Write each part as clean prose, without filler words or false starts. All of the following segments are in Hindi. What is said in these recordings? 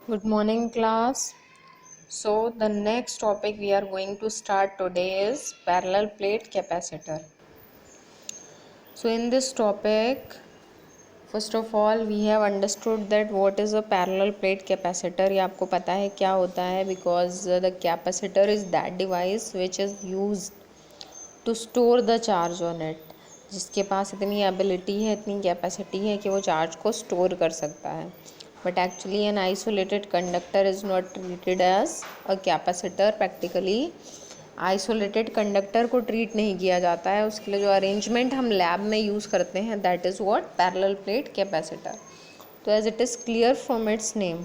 Good morning, class. So, the next topic we are going to start today is parallel plate capacitor. So, in this topic, first of all, we have understood that what is a parallel plate capacitor. ये आपको पता है क्या होता है because the capacitor is that device which is used to store the charge on it. जिसके पास इतनी एबिलिटी है, इतनी कैपेसिटी है कि वो चार्ज को स्टोर कर सकता है. But actually an isolated conductor is not treated as a capacitor. Practically isolated conductor को ट्रीट नहीं किया जाता है. उसके लिए जो अरेंजमेंट हम लैब में यूज़ करते हैं that is what parallel plate capacitor. तो as it is clear from its name,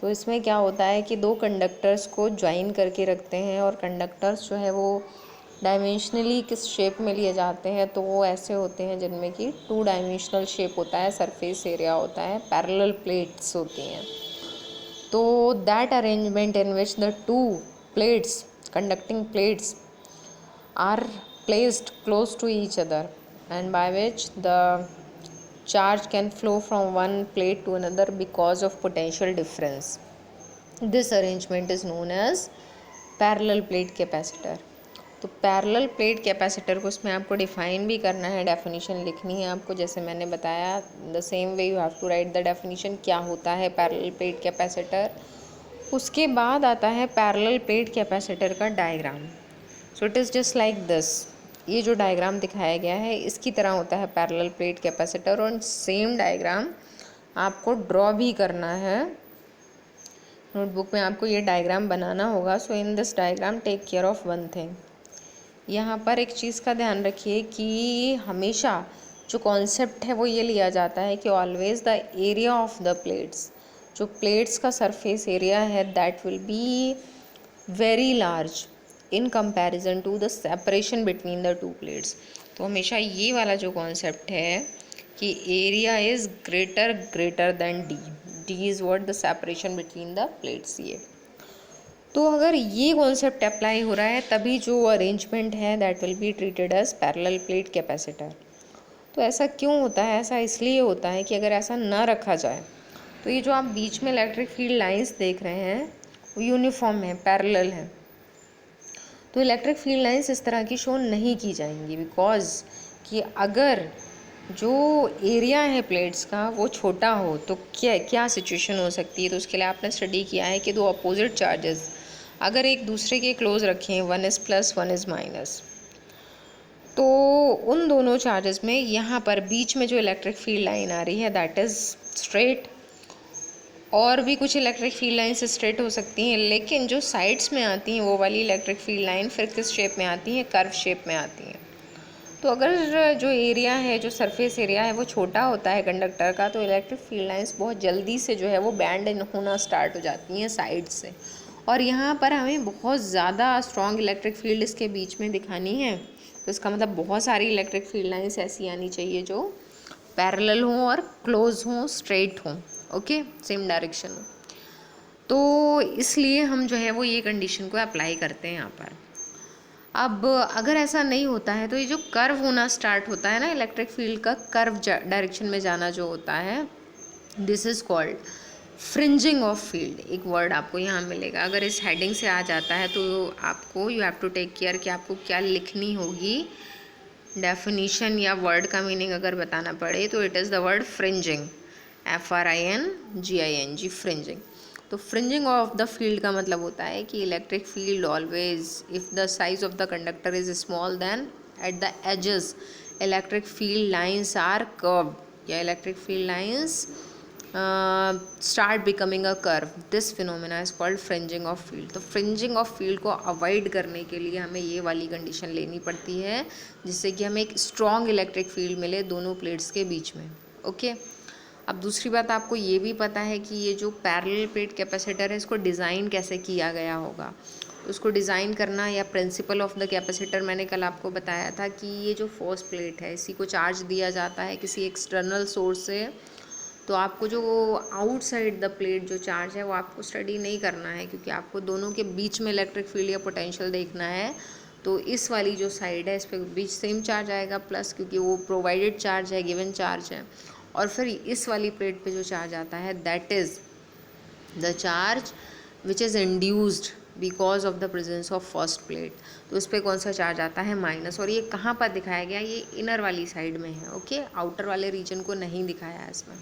तो इसमें क्या होता है कि दो कंडक्टर्स को ज्वाइन करके रखते हैं और कंडक्टर्स जो है वो डायमेंशनली किस शेप में लिए जाते हैं, तो वो ऐसे होते हैं जिनमें कि 2 डायमेंशनल शेप होता है, सरफेस एरिया होता है, पैरेलल प्लेट्स होती हैं. तो that arrangement in which the two plates conducting plates are placed close to each other and by which the charge can flow from one plate to another because of potential difference. This arrangement is known as parallel plate capacitor. तो पैरेलल प्लेट कैपेसिटर को इसमें आपको डिफाइन भी करना है, डेफिनेशन लिखनी है आपको, जैसे मैंने बताया. The same way you have to write the definition क्या होता है पैरेलल प्लेट कैपेसिटर. उसके बाद आता है पैरेलल प्लेट कैपेसिटर का diagram. So it is just like this. ये जो डायग्राम दिखाया गया है इसकी तरह होता है पैरेलल प्लेट कैपेसिटर और सेम डायग्राम आपको ड्रॉ भी करना है. नोटबुक में आपको ये डायग्राम बनाना होगा. So in this diagram take care of one thing. यहाँ पर एक चीज़ का ध्यान रखिए कि हमेशा जो कॉन्सेप्ट है वो ये लिया जाता है कि always the area of the plates, जो प्लेट्स का सरफेस एरिया है that will be very large in comparison to the separation between the two plates. तो हमेशा ये वाला जो कॉन्सेप्ट है कि area is greater than D. D is what the separation between the plates. ये तो अगर ये कॉन्सेप्ट अप्लाई हो रहा है तभी जो अरेंजमेंट है that will be treated as parallel plate capacitor. तो ऐसा क्यों होता है? ऐसा इसलिए होता है कि अगर ऐसा ना रखा जाए तो ये जो आप बीच में इलेक्ट्रिक फील्ड लाइंस देख रहे हैं वो यूनिफॉर्म है, पैरेलल है. तो इलेक्ट्रिक फील्ड लाइंस इस तरह की शो नहीं की जाएंगी बिकॉज कि अगर जो एरिया है प्लेट्स का वो छोटा हो तो क्या क्या सिचुएशन हो सकती है. तो उसके लिए आपने स्टडी किया है कि दो अपोजिट चार्जेस अगर एक दूसरे के क्लोज रखें, one is plus one is minus, तो उन दोनों चार्जेस में यहाँ पर बीच में जो इलेक्ट्रिक फील्ड लाइन आ रही है दैट इज़ स्ट्रेट. और भी कुछ इलेक्ट्रिक फील्ड लाइन्स स्ट्रेट हो सकती हैं, लेकिन जो साइड्स में आती हैं वो वाली इलेक्ट्रिक फील्ड लाइन फिर किस शेप में आती हैं? कर्व शेप में आती हैं. तो अगर जो एरिया है, जो सरफेस एरिया है वो छोटा होता है कंडक्टर का, तो इलेक्ट्रिक फील्ड लाइंस बहुत जल्दी से जो है वो बैंड होना स्टार्ट हो जाती हैं साइड से. और यहाँ पर हमें बहुत ज़्यादा स्ट्रॉन्ग इलेक्ट्रिक फील्ड इसके बीच में दिखानी है. तो इसका मतलब बहुत सारी इलेक्ट्रिक फील्ड लाइंस ऐसी आनी चाहिए जो पैरेलल हों और क्लोज हों, स्ट्रेट हों, ओके, सेम डायरेक्शन हो. तो इसलिए हम जो है वो ये कंडीशन को अप्लाई करते हैं यहाँ पर. अब अगर ऐसा नहीं होता है तो ये जो कर्व होना स्टार्ट होता है ना इलेक्ट्रिक फील्ड का, कर्व डायरेक्शन में जाना जो होता है, this is called fringing of field. एक वर्ड आपको यहाँ मिलेगा. अगर इस हेडिंग से आ जाता है तो आपको you have to take care कि आपको क्या लिखनी होगी. डेफिनीशन या वर्ड का मीनिंग अगर बताना पड़े तो it is the word fringing, FRINGING, fringing. तो फ्रिंजिंग ऑफ द फील्ड का मतलब होता है कि electric field always if the size of the conductor is small then at the edges electric field lines are curved या electric field lines start becoming a curve. This phenomena is called fringing of field. तो फ्रिंजिंग ऑफ फील्ड को अवॉइड करने के लिए हमें ये वाली कंडीशन लेनी पड़ती है जिससे कि हमें एक स्ट्रॉन्ग इलेक्ट्रिक फील्ड मिले दोनों प्लेट्स के बीच में, ओके. अब दूसरी बात आपको ये भी पता है कि ये जो पैरेलल प्लेट कैपेसिटर है इसको डिज़ाइन कैसे किया गया होगा. उसको डिज़ाइन करना या प्रिंसिपल ऑफ द कैपेसिटर मैंने कल आपको बताया था कि ये जो फर्स्ट प्लेट है इसी को चार्ज दिया जाता है किसी एक्सटर्नल सोर्स से. तो आपको जो आउटसाइड द प्लेट जो चार्ज है वो आपको स्टडी नहीं करना है क्योंकि आपको दोनों के बीच में इलेक्ट्रिक फील्ड या पोटेंशियल देखना है. तो इस वाली जो साइड है इस पर बीच सेम चार्ज आएगा प्लस, क्योंकि वो प्रोवाइडेड चार्ज है, गिवन चार्ज है. और फिर इस वाली प्लेट पे जो चार्ज आता है that is the charge which is induced because of the presence of first plate. तो इस पर कौन सा चार्ज आता है? माइनस। और ये कहाँ पर दिखाया गया? ये इनर वाली साइड में है, ओके, आउटर वाले रीजन को नहीं दिखाया है इसमें।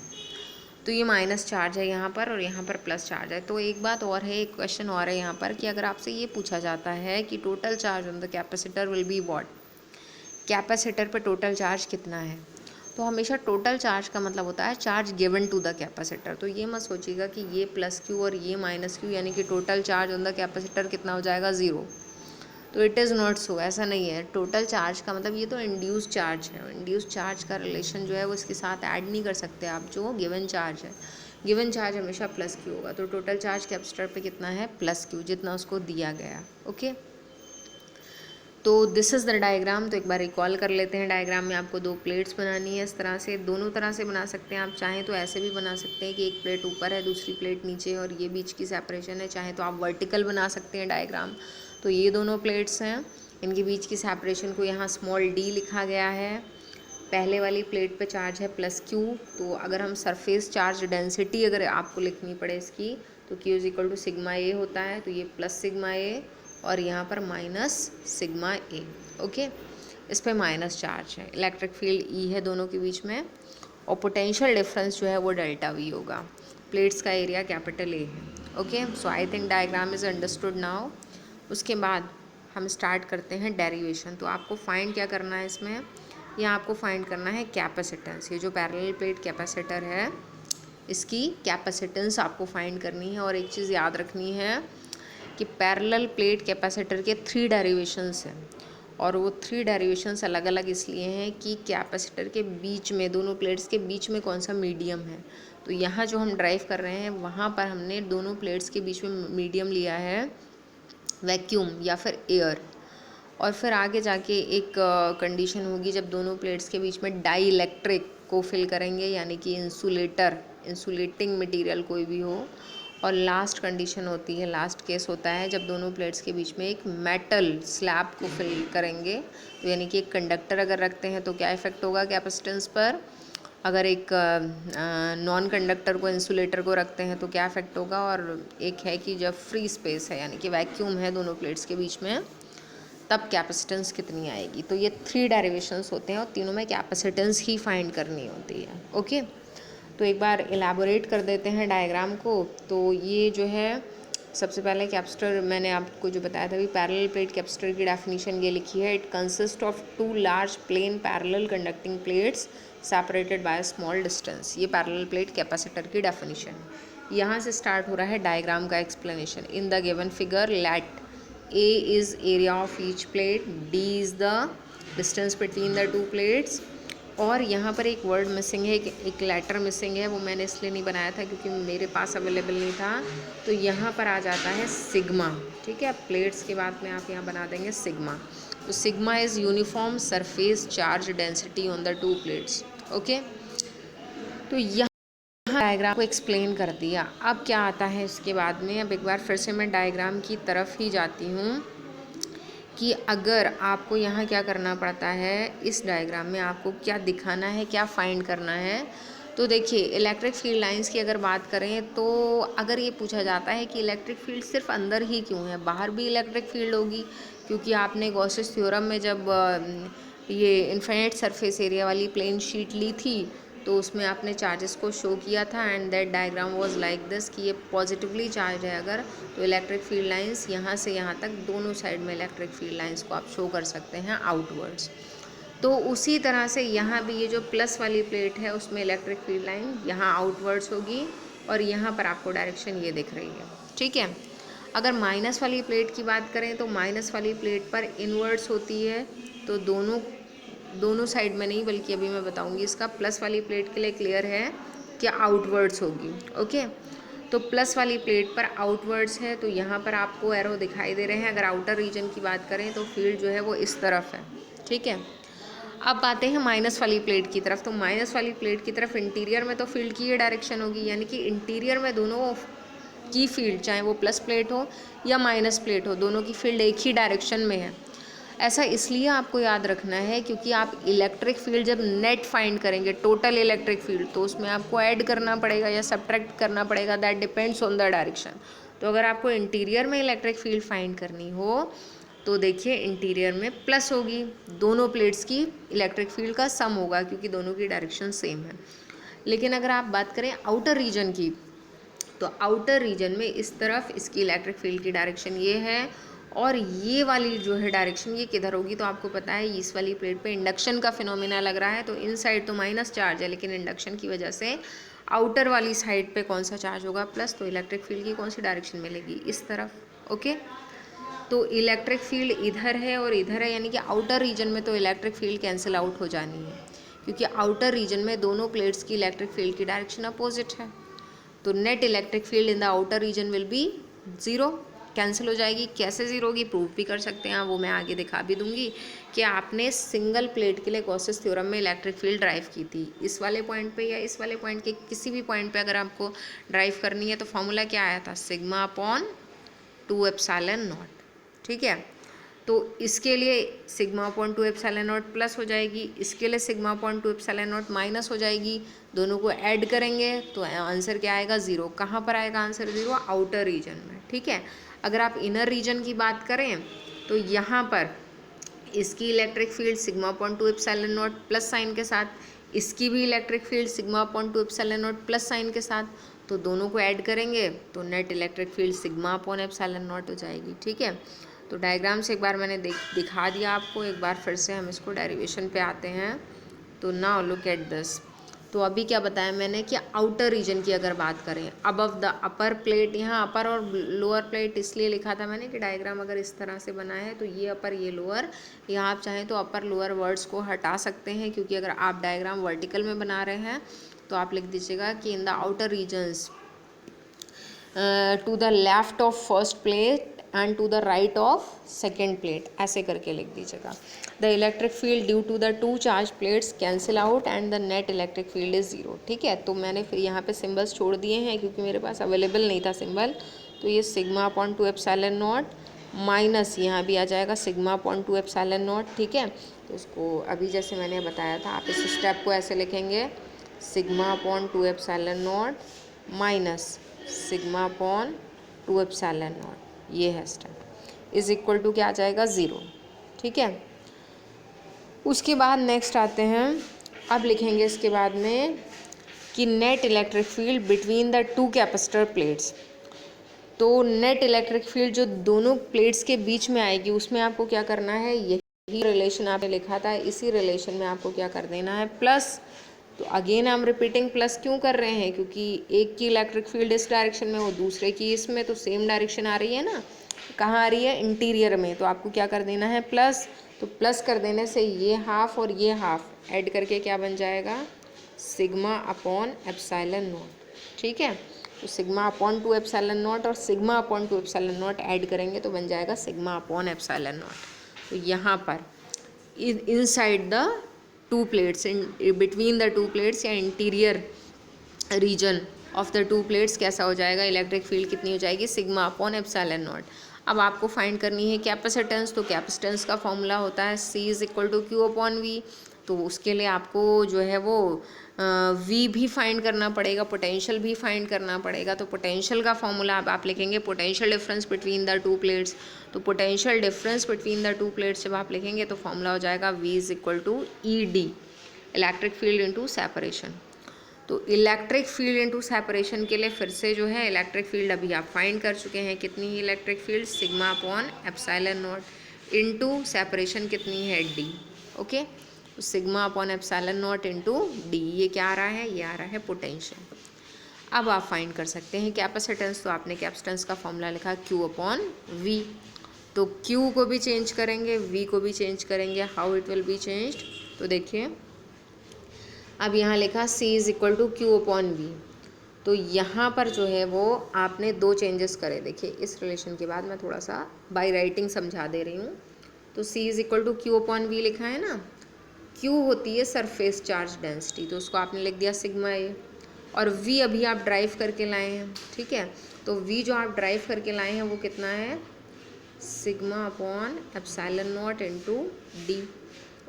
तो ये माइनस चार्ज है यहाँ पर और यहाँ पर प्लस चार्ज है। तो एक बात और है, एक क्वेश्चन और है यहाँ पर कि अगर आपसे ये पूछा जाता है कि total charge on the capacitor will be what, capacitor पर टोटल चार्ज कितना है, तो हमेशा टोटल चार्ज का मतलब होता है charge given to the capacitor. तो ये मत सोचिएगा कि ये प्लस क्यू और ये माइनस क्यू यानी कि total charge on the capacitor कितना हो जाएगा? 0। तो इट इज़ नॉट सो, ऐसा नहीं है। टोटल चार्ज का मतलब ये तो इंड्यूस चार्ज है। इंड्यूस चार्ज का रिलेशन जो है वो इसके साथ ऐड नहीं कर सकते आप, जो गिवन चार्ज है। गिवन चार्ज हमेशा प्लस क्यू होगा। तो टोटल चार्ज कैपेसिटर पे कितना है? प्लस क्यू, जितना उसको दिया गया, ओके। तो दिस इज़ द डायग्राम। तो एक बार रिकॉल कर लेते हैं। डायग्राम में आपको 2 प्लेट्स बनानी है। इस तरह से, दोनों तरह से बना सकते हैं आप। चाहें तो ऐसे भी बना सकते हैं कि एक प्लेट ऊपर है, दूसरी प्लेट नीचे है और ये बीच की सेपरेशन है। चाहें तो आप वर्टिकल बना सकते हैं डायग्राम। तो ये दोनों प्लेट्स हैं, इनके बीच की सेपरेशन को यहाँ स्मॉल d लिखा गया है। पहले वाली प्लेट पे चार्ज है प्लस क्यू। तो अगर हम सरफेस चार्ज डेंसिटी अगर आपको लिखनी पड़े इसकी, तो Q is equal to sigma A होता है। तो ये प्लस सिग्मा ए और यहाँ पर माइनस सिग्मा ए, ओके। इस पर माइनस चार्ज है। इलेक्ट्रिक फील्ड ई है दोनों के बीच में और पोटेंशियल डिफरेंस जो है वो डेल्टा वी होगा। प्लेट्स का एरिया कैपिटल ए है, okay. So I think diagram is understood now. उसके बाद हम स्टार्ट करते हैं डेरिवेशन। तो आपको फाइंड क्या करना है इसमें? यहाँ आपको फाइंड करना है कैपेसिटेंस। ये जो पैरेलल प्लेट कैपेसिटर है इसकी कैपेसिटेंस आपको फाइंड करनी है। और एक चीज़ याद रखनी है कि पैरेलल प्लेट कैपेसिटर के 3 डेरिवेशंस हैं और वो 3 डेरिवेशंस अलग अलग इसलिए हैं कि कैपेसिटर के बीच में, दोनों प्लेट्स के बीच में कौन सा मीडियम है। तो यहाँ जो हम ड्राइव कर रहे हैं वहाँ पर हमने दोनों प्लेट्स के बीच में मीडियम लिया है वैक्यूम या फिर एयर। और फिर आगे जाके एक कंडीशन होगी जब दोनों प्लेट्स के बीच में डाई इलेक्ट्रिक को फिल करेंगे, यानी कि इंसुलेटिंग मटेरियल कोई भी हो। और लास्ट कंडीशन होती है, लास्ट केस होता है जब दोनों प्लेट्स के बीच में एक मेटल स्लैब को फिल करेंगे। तो यानी कि एक कंडक्टर अगर रखते हैं तो क्या इफेक्ट होगा कैपेसिटेंस पर, अगर एक नॉन कंडक्टर को, इंसुलेटर को रखते हैं तो क्या इफेक्ट होगा। और एक है कि जब फ्री स्पेस है यानी कि वैक्यूम है दोनों प्लेट्स के बीच में, तब कैपेसिटेंस कितनी आएगी। तो ये 3 डेरिवेशंस होते हैं और तीनों में कैपेसिटेंस ही फाइंड करनी होती है, ओके। तो एक बार इलाबोरेट कर देते हैं डायग्राम को। तो ये जो है सबसे पहले कैपेसिटर, मैंने आपको जो बताया था भी, पैरेलल प्लेट कैपेसिटर की डेफिनेशन ये लिखी है। It consist of 2 large plane parallel conducting plates separated by small distance. ये पैरेलल प्लेट कैपेसिटर की डेफिनेशन है। यहाँ से स्टार्ट हो रहा है डायग्राम का explanation. In the given figure let A is area of each plate, D is the distance between the 2 plates। और यहाँ पर एक वर्ड मिसिंग है, एक लेटर मिसिंग है, वो मैंने इसलिए नहीं बनाया था क्योंकि मेरे पास अवेलेबल नहीं था। तो यहाँ पर आ जाता है सिग्मा, ठीक है। प्लेट्स के बाद में आप यहाँ बना देंगे सिग्मा। तो sigma is uniform surface charge density on the 2 plates, okay. तो यहाँ डायग्राम को एक्सप्लेन कर दिया। अब क्या आता है इसके बाद में, अब एक बार फिर से मैं डायग्राम की तरफ ही जाती हूँ कि अगर आपको यहाँ क्या करना पड़ता है, इस डायग्राम में आपको क्या दिखाना है, क्या फाइंड करना है। तो देखिए, इलेक्ट्रिक फील्ड लाइंस की अगर बात करें तो अगर ये पूछा जाता है कि इलेक्ट्रिक फील्ड सिर्फ अंदर ही क्यों है, बाहर भी इलेक्ट्रिक फील्ड होगी, क्योंकि आपने गॉसेस थ्योरम में जब ये इन्फिनिट सरफेस एरिया वाली प्लेन शीट ली थी तो उसमें आपने चार्जेस को शो किया था and that diagram was like this कि ये पॉजिटिवली चार्ज है अगर, तो इलेक्ट्रिक फील्ड लाइंस यहाँ से यहाँ तक दोनों साइड में इलेक्ट्रिक फील्ड लाइंस को आप शो कर सकते हैं आउटवर्ड्स। तो उसी तरह से यहाँ भी ये जो प्लस वाली प्लेट है उसमें इलेक्ट्रिक फील्ड लाइन यहाँ आउटवर्ड्स होगी और यहाँ पर आपको डायरेक्शन ये दिख रही है, ठीक है। अगर माइनस वाली प्लेट की बात करें तो माइनस वाली प्लेट पर इनवर्ड्स होती है, तो दोनों साइड में नहीं, बल्कि अभी मैं बताऊंगी इसका। प्लस वाली प्लेट के लिए क्लियर है कि आउटवर्ड्स होगी, ओके। तो प्लस वाली प्लेट पर आउटवर्ड्स है, तो यहाँ पर आपको एरो दिखाई दे रहे हैं। अगर आउटर रीजन की बात करें तो फील्ड जो है वो इस तरफ है, ठीक है। अब आते हैं माइनस वाली प्लेट की तरफ। तो माइनस वाली प्लेट की तरफ इंटीरियर में तो फील्ड की ये डायरेक्शन होगी, यानी कि इंटीरियर में दोनों की फील्ड, चाहे वो प्लस प्लेट हो या माइनस प्लेट हो, दोनों की फील्ड एक ही डायरेक्शन में है। ऐसा इसलिए आपको याद रखना है क्योंकि आप इलेक्ट्रिक फील्ड जब नेट फाइंड करेंगे, टोटल इलेक्ट्रिक फील्ड, तो उसमें आपको ऐड करना पड़ेगा या सब्ट्रैक्ट करना पड़ेगा, that depends on the direction. तो अगर आपको इंटीरियर में इलेक्ट्रिक फील्ड फाइंड करनी हो तो देखिए इंटीरियर में प्लस होगी, दोनों प्लेट्स की इलेक्ट्रिक फील्ड का सम होगा क्योंकि दोनों की डायरेक्शन सेम है। लेकिन अगर आप बात करें आउटर रीजन की, तो आउटर रीजन में इस तरफ इसकी इलेक्ट्रिक फील्ड की डायरेक्शन ये है और ये वाली जो है डायरेक्शन ये किधर होगी, तो आपको पता है इस वाली प्लेट पे इंडक्शन का फिनोमिना लग रहा है, तो इन साइड तो माइनस चार्ज है, लेकिन इंडक्शन की वजह से आउटर वाली साइड पे कौन सा चार्ज होगा, प्लस। तो इलेक्ट्रिक फील्ड की कौन सी डायरेक्शन मिलेगी, इस तरफ। ओके, तो इलेक्ट्रिक फील्ड इधर है और इधर है, यानी कि आउटर रीजन में तो इलेक्ट्रिक फील्ड कैंसिल आउट हो जानी है क्योंकि आउटर रीजन में दोनों प्लेट्स की इलेक्ट्रिक फील्ड की डायरेक्शन अपोजिट है। तो net electric field in the outer region will be zero, cancel हो जाएगी। कैसे ज़ीरो होगी प्रूफ भी कर सकते हैं, वो मैं आगे दिखा भी दूंगी कि आपने सिंगल प्लेट के लिए गॉसेस थ्योरम में इलेक्ट्रिक फील्ड ड्राइव की थी, इस वाले पॉइंट पे या इस वाले पॉइंट के किसी भी पॉइंट पे अगर आपको ड्राइव करनी है तो फॉर्मूला क्या आया था, सिग्मा अपॉन 2 एप्सिलॉन नॉट। ठीक है, तो इसके लिए sigma upon 2 epsilon not plus हो जाएगी, इसके लिए sigma upon 2 epsilon not minus हो जाएगी, दोनों को ऐड करेंगे तो आंसर क्या आएगा, ज़ीरो। कहाँ पर आएगा आंसर ज़ीरो, आउटर रीजन में। ठीक है, अगर आप इनर रीजन की बात करें तो यहाँ पर इसकी electric field sigma upon 2 epsilon not plus sign के साथ, इसकी भी electric field sigma upon 2 epsilon not plus sign के साथ, तो दोनों को ऐड करेंगे तो net electric field sigma upon epsilon not हो जाएगी। ठीक है, तो डायग्राम से एक बार मैंने दिखा दिया आपको, एक बार फिर से हम इसको डेरिवेशन पे आते हैं। तो नाउ लुक एट दिस। तो अभी क्या बताया मैंने कि आउटर रीजन की अगर बात करें, अबव द अपर प्लेट, यहाँ अपर और लोअर प्लेट इसलिए लिखा था मैंने कि डायग्राम अगर इस तरह से बना है तो ये अपर ये लोअर, यहाँ आप चाहें तो अपर लोअर वर्ड्स को हटा सकते हैं क्योंकि अगर आप डायग्राम वर्टिकल में बना रहे हैं तो आप लिख दीजिएगा कि in the outer regions to the left of first plate and to the right of second plate, ऐसे करके लिख दीजिएगा। The electric field due to the 2 charge plates cancel out and the net electric field is zero. ठीक है, तो मैंने फिर यहाँ पे सिम्बल्स छोड़ दिए हैं क्योंकि मेरे पास अवेलेबल नहीं था सिम्बल। तो ये sigma upon 2 epsilon not minus यहाँ भी आ जाएगा सिग्मा अपॉन 2 एप्सिलॉन नॉट। ठीक है, तो इसको अभी जैसे मैंने बताया था आप इस स्टेप को ऐसे लिखेंगे, sigma upon 2 epsilon not minus sigma upon 2 epsilon not, ये है स्टेप, इज इक्वल टू क्या आ जाएगा, ज़ीरो। ठीक है, उसके बाद नेक्स्ट आते हैं, अब लिखेंगे इसके बाद में कि net electric field between the 2 capacitor plates. तो नेट इलेक्ट्रिक फील्ड जो दोनों प्लेट्स के बीच में आएगी उसमें आपको क्या करना है, यही रिलेशन आपने लिखा था, इसी रिलेशन में आपको क्या कर देना है, प्लस। तो अगेन हम रिपीटिंग प्लस क्यों कर रहे हैं, क्योंकि एक की इलेक्ट्रिक फील्ड इस डायरेक्शन में हो, दूसरे की इसमें, तो सेम डायरेक्शन आ रही है ना, कहाँ आ रही है, इंटीरियर में, तो आपको क्या कर देना है, प्लस। तो प्लस कर देने से ये हाफ और ये हाफ ऐड करके क्या बन जाएगा, सिग्मा अपॉन एप्सिलॉन नॉट। ठीक है, तो सिग्मा अपॉन 2 एप्सिलॉन नॉट और sigma upon 2 epsilon not add करेंगे तो बन जाएगा सिग्मा अपॉन एप्सिलॉन नॉट। तो यहाँ पर inside the 2 plates, in between the 2 plates या interior region of the 2 plates कैसा हो जाएगा, इलेक्ट्रिक फील्ड कितनी हो जाएगी, सिग्मा अपॉन एप्सिलॉन नॉट। अब आपको फाइंड करनी है कैपेसिटेंस, तो कैपेसिटेंस का फॉर्मूला होता है C is equal to Q upon V. तो उसके लिए आपको जो है वो V भी फाइंड करना पड़ेगा, पोटेंशियल भी फाइंड करना पड़ेगा। तो पोटेंशियल का फॉर्मूला आप लिखेंगे potential difference between the 2 plates. तो potential difference between the 2 plates जब आप लिखेंगे तो फॉर्मूला हो जाएगा V is equal to ED, electric field into separation. तो इलेक्ट्रिक फील्ड इंटू सेपरेशन के लिए फिर से जो है इलेक्ट्रिक फील्ड अभी आप फाइंड कर चुके हैं, कितनी ही electric field, sigma upon epsilon not into separation कितनी है, D। ओके, तो sigma upon epsilon not into D, ये क्या आ रहा है, ये आ रहा है पोटेंशियल। अब आप फाइंड कर सकते हैं कैपेसिटेंस, तो आपने कैपेसिटेंस का फॉर्मूला लिखा Q अपॉन V। तो Q को भी चेंज करेंगे, V को भी चेंज करेंगे, how it will be changed. तो देखिए अब यहाँ लिखा C is equal to Q upon V. तो यहाँ पर जो है वो आपने 2 चेंजेस करे। देखिए इस रिलेशन के बाद मैं थोड़ा सा बाय राइटिंग समझा दे रही हूँ। तो C is equal to Q upon V लिखा है ना, Q होती है सरफेस चार्ज डेंसिटी, तो उसको आपने लिख दिया सिग्मा ए, और V अभी आप ड्राइव करके लाए हैं। ठीक है, तो V जो आप ड्राइव करके लाए हैं वो कितना है, sigma upon epsilon not into D.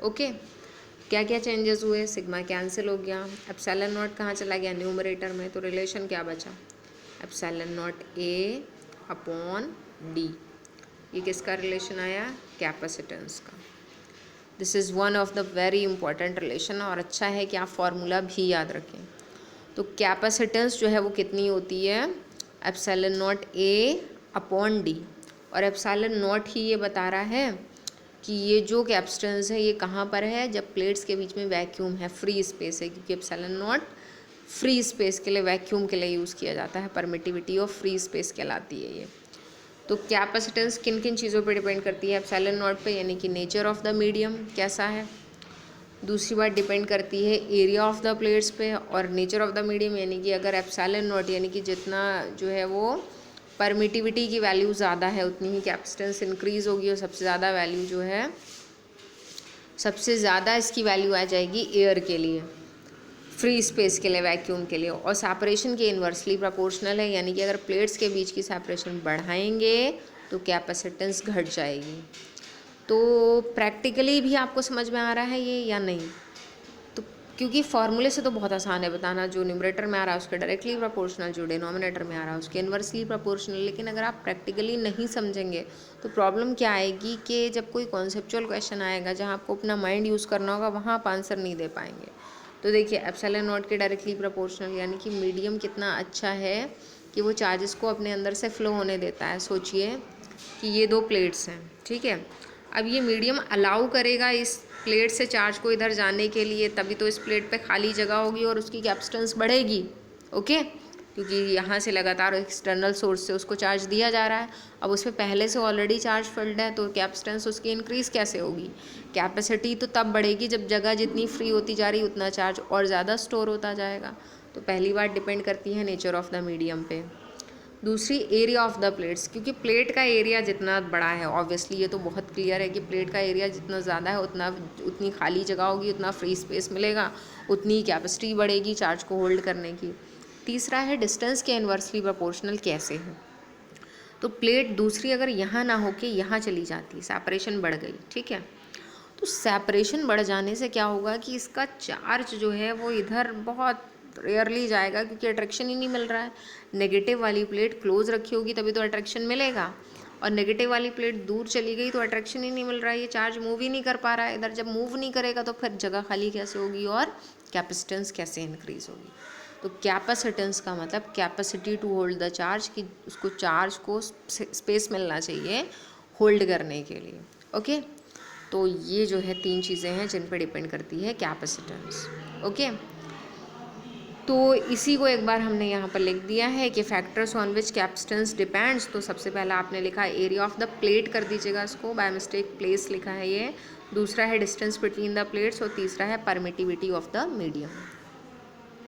Okay, क्या क्या चेंजेस हुए, सिग्मा कैंसिल हो गया, एप्सिलॉन नॉट कहाँ चला गया, न्यूमरेटर में, तो रिलेशन क्या बचा, epsilon not a upon D. ये किसका रिलेशन आया, कैपेसिटेंस का। This is one of the very important relation, और अच्छा है कि आप फॉर्मूला भी याद रखें। तो कैपेसिटेंस जो है वो कितनी होती है, epsilon not a upon D, और एप्सिलॉन नॉट ही ये बता रहा है कि ये जो कैपेसिटेंस है ये कहाँ पर है, जब प्लेट्स के बीच में वैक्यूम है, फ्री स्पेस है, क्योंकि एप्सिलॉन नॉट फ्री स्पेस के लिए, वैक्यूम के लिए यूज़ किया जाता है, परमिटिविटी ऑफ फ्री स्पेस कहलाती है ये। तो कैपेसिटेंस किन किन चीज़ों पे डिपेंड करती है, एप्सिलॉन नॉट पे, यानी कि नेचर ऑफ द मीडियम कैसा है, दूसरी बात डिपेंड करती है एरिया ऑफ द प्लेट्स पे, और नेचर ऑफ द मीडियम यानी कि अगर एप्सिलॉन नॉट यानी कि जितना जो है वो परमिटिविटी की वैल्यू ज़्यादा है उतनी ही कैपेसिटेंस इंक्रीज़ होगी, और सबसे ज़्यादा वैल्यू जो है, सबसे ज़्यादा इसकी वैल्यू आ जाएगी एयर के लिए, फ्री स्पेस के लिए, वैक्यूम के लिए, और सेपरेशन के इन्वर्सली प्रोपोर्शनल है, यानी कि अगर प्लेट्स के बीच की सेपरेशन बढ़ाएंगे तो कैपेसिटेंस घट जाएगी। तो प्रैक्टिकली भी आपको समझ में आ रहा है ये या नहीं, तो क्योंकि फॉर्मूले से तो बहुत आसान है बताना, जो न्यूमरेटर में आ रहा है उसके डायरेक्टली प्रोपोर्शनल, जो डिनोमिनेटर में आ रहा है उसके इन्वर्सली प्रोपोर्शनल। लेकिन अगर आप प्रैक्टिकली नहीं समझेंगे तो प्रॉब्लम क्या आएगी कि जब कोई कॉन्सेप्चुअल क्वेश्चन आएगा जहाँ आपको अपना माइंड यूज़ करना होगा, वहाँ आप आंसर नहीं दे पाएंगे। तो देखिए एप्सिलॉन नॉट के डायरेक्टली प्रोपोर्शनल, यानी कि मीडियम कितना अच्छा है कि वो चार्जेस को अपने अंदर से फ्लो होने देता है। सोचिए कि ये दो प्लेट्स हैं, ठीक है, अब ये मीडियम अलाउ करेगा इस प्लेट से चार्ज को इधर जाने के लिए, तभी तो इस प्लेट पे खाली जगह होगी और उसकी कैपेसिटेंस बढ़ेगी। ओके, क्योंकि यहाँ से लगातार एक्सटर्नल सोर्स से उसको चार्ज दिया जा रहा है, अब उसमें पहले से ऑलरेडी चार्ज फिल्ड है, तो कैपेसिटेंस उसकी इंक्रीज़ कैसे होगी, कैपेसिटी तो तब बढ़ेगी जब जगह जितनी फ्री होती जा रही उतना चार्ज और ज़्यादा स्टोर होता जाएगा। तो पहली बात डिपेंड करती है नेचर ऑफ द मीडियम पे। दूसरी एरिया ऑफ द प्लेट्स, क्योंकि प्लेट का एरिया जितना बड़ा है, ऑब्वियसली ये तो बहुत क्लियर है कि प्लेट का एरिया जितना ज़्यादा है उतनी खाली जगह होगी, उतना फ्री स्पेस मिलेगा, उतनी कैपेसिटी बढ़ेगी चार्ज को होल्ड करने की। तीसरा है डिस्टेंस के इन्वर्सली प्रोपोर्शनल कैसे है, तो प्लेट दूसरी अगर यहाँ ना होके यहाँ चली जाती, सेपरेशन बढ़ गई, ठीक है, तो सेपरेशन बढ़ जाने से क्या होगा कि इसका चार्ज जो है वो इधर बहुत रेयरली जाएगा, क्योंकि अट्रैक्शन ही नहीं मिल रहा है। नेगेटिव वाली प्लेट क्लोज रखी होगी तभी तो अट्रैक्शन मिलेगा, और नेगेटिव वाली प्लेट दूर चली गई तो अट्रैक्शन ही नहीं मिल रहा है, ये चार्ज मूव ही नहीं कर पा रहा है इधर। जब मूव नहीं करेगा तो फिर जगह खाली कैसे होगी और कैपेसिटेंस कैसे इंक्रीज होगी। तो कैपेसिटेंस का मतलब capacity to hold the charge, कि उसको चार्ज को स्पेस मिलना चाहिए होल्ड करने के लिए। ओके, तो ये जो है तीन चीज़ें हैं जिन पर डिपेंड करती है कैपेसिटेंस। ओके, तो इसी को एक बार हमने यहाँ पर लिख दिया है कि factors on which capacitance depends. तो सबसे पहला आपने लिखा एरिया ऑफ द प्लेट, कर दीजिएगा इसको, बाय मिस्टेक प्लेस लिखा है ये। दूसरा है डिस्टेंस बिटवीन द प्लेट्स, और तीसरा है परमिटिविटी ऑफ द मीडियम।